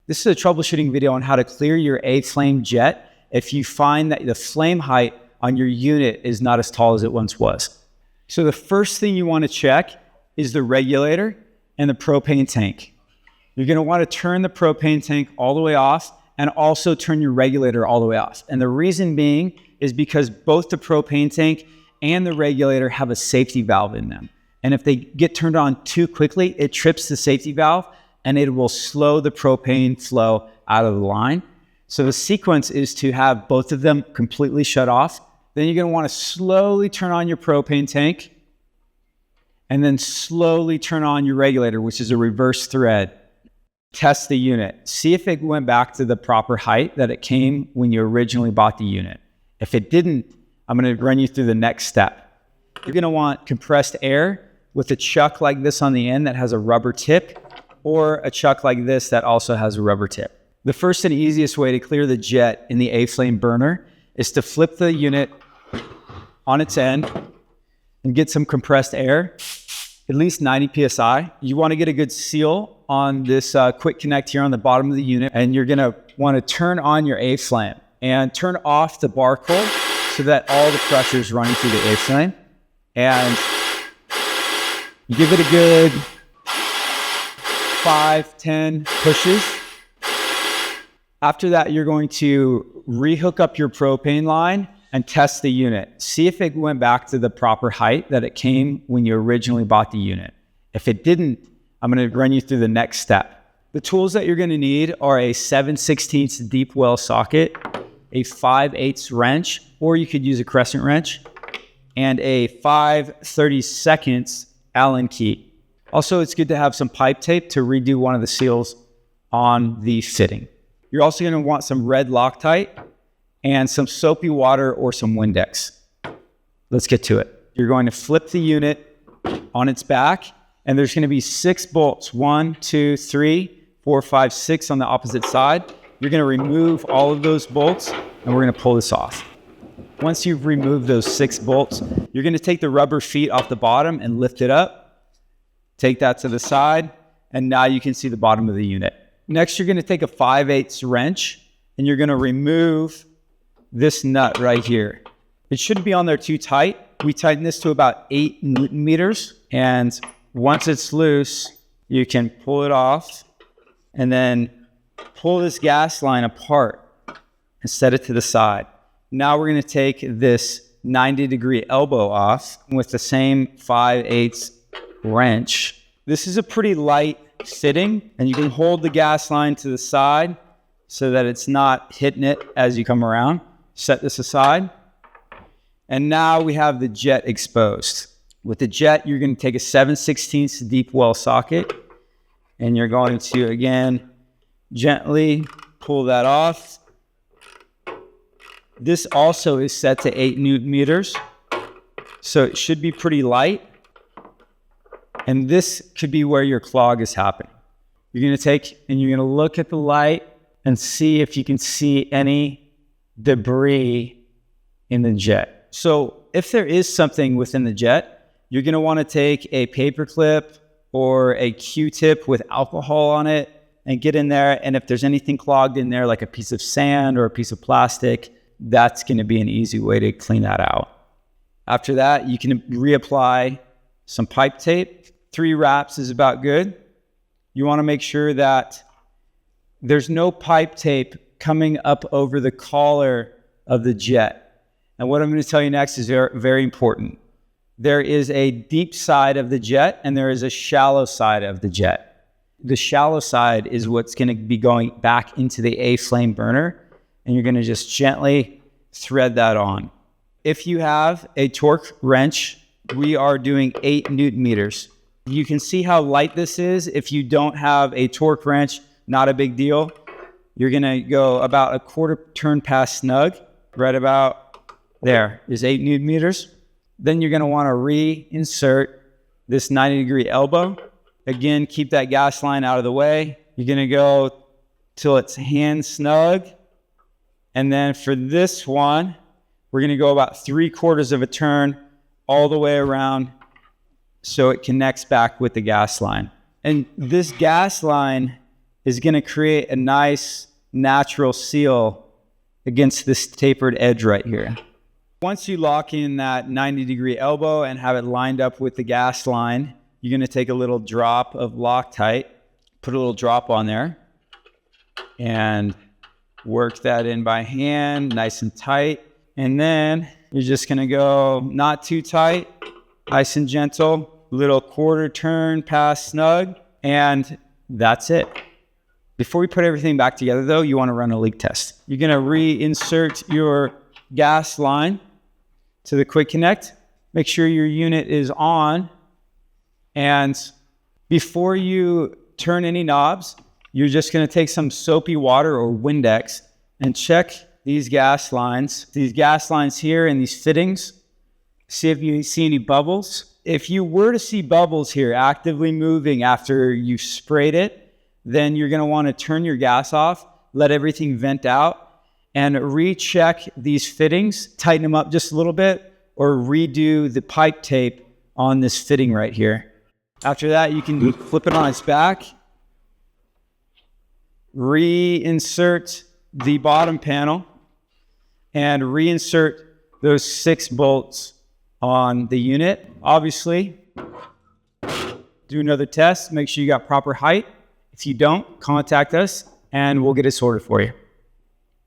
This is a troubleshooting video on how to clear your A-flame jet if you find that the flame height on your unit is not as tall as it once was. So the first thing you want to check is the regulator and the propane tank. You're going to want to turn the propane tank all the way off and also turn your regulator all the way off. And the reason being is because both the propane tank and the regulator have a safety valve in them. And if they get turned on too quickly, it trips the safety valve and it will slow the propane flow out of the line. So the sequence is to have both of them completely shut off. Then you're going to want to slowly turn on your propane tank and then slowly turn on your regulator, which is a reverse thread. Test the unit. See if it went back to the proper height that it came when you originally bought the unit. If it didn't, I'm going to run you through the next step. You're going to want compressed air with a chuck like this on the end that has a rubber tip, or a chuck like this that also has a rubber tip. The first and easiest way to clear the jet in the A-flame burner is to flip the unit on its end and get some compressed air, at least 90 PSI. You want to get a good seal on this quick connect here on the bottom of the unit, and you're going to want to turn on your A-flame and turn off the bar cord so that all the pressure is running through the A-flame. And give it a good 5-10 pushes. After that, you're going to rehook up your propane line and test the unit. See if it went back to the proper height that it came when you originally bought the unit. If it didn't, I'm going to run you through the next step. The tools that you're going to need are a 7/16 deep well socket, a 5/8 wrench, or you could use a crescent wrench, and a 5/32 Allen key. Also, it's good to have some pipe tape to redo one of the seals on the fitting. You're also going to want some red Loctite and some soapy water or some Windex. Let's get to it. You're going to flip the unit on its back, and there's going to be 6 bolts. 1, 2, 3, 4, 5, 6 on the opposite side. You're going to remove all of those bolts, and we're going to pull this off. Once you've removed those 6 bolts, you're going to take the rubber feet off the bottom and lift it up. Take that to the side, and now you can see the bottom of the unit. Next, you're going to take a 5/8 wrench, and you're going to remove this nut right here. It shouldn't be on there too tight. We tighten this to about 8 Newton meters, and once it's loose, you can pull it off, and then pull this gas line apart and set it to the side. Now we're going to take this 90-degree elbow off with the same 5/8 wrench. This is a pretty light fitting, and you can hold the gas line to the side so that it's not hitting it as you come around. Set this aside. And now we have the jet exposed. With the jet, you're going to take a 7/16 deep well socket, and you're going to, again, gently pull that off. This also is set to 8 Newton meters, so it should be pretty light. And this could be where your clog is happening. You're going to take and you're going to look at the light and see if you can see any debris in the jet. So if there is something within the jet, you're going to want to take a paper clip or a Q-tip with alcohol on it and get in there. And if there's anything clogged in there, like a piece of sand or a piece of plastic, that's going to be an easy way to clean that out. After that, you can reapply some pipe tape. 3 wraps is about good. You want to make sure that there's no pipe tape coming up over the collar of the jet. And what I'm going to tell you next is very, very important. There is a deep side of the jet and there is a shallow side of the jet. The shallow side is what's going to be going back into the A-flame burner, and you're going to just gently thread that on. If you have a torque wrench, we are doing 8 Newton meters. You can see how light this is. If you don't have a torque wrench, not a big deal. You're going to go about a 1/4 turn past snug, right about there is 8 Newton meters. Then you're going to want to reinsert this 90-degree elbow. Again, keep that gas line out of the way. You're going to go till it's hand snug. And then for this one, we're going to go about 3/4 of a turn all the way around so it connects back with the gas line. And this gas line is going to create a nice natural seal against this tapered edge right here. Once you lock in that 90-degree elbow and have it lined up with the gas line, you're going to take a little drop of Loctite, put a little drop on there, and work that in by hand, nice and tight. And then you're just going to go not too tight, nice and gentle, little quarter turn past snug, and that's it. Before we put everything back together though, you want to run a leak test. You're going to reinsert your gas line to the quick connect. Make sure your unit is on. And before you turn any knobs, you're just going to take some soapy water or Windex and check these gas lines here and these fittings. See if you see any bubbles. If you were to see bubbles here actively moving after you sprayed it, then you're going to want to turn your gas off, let everything vent out, and recheck these fittings, tighten them up just a little bit, or redo the pipe tape on this fitting right here. After that, you can flip it on its back, reinsert the bottom panel, and reinsert those 6 bolts on the unit. Obviously, do another test, make sure you got proper height. If you don't, contact us and we'll get it sorted for you.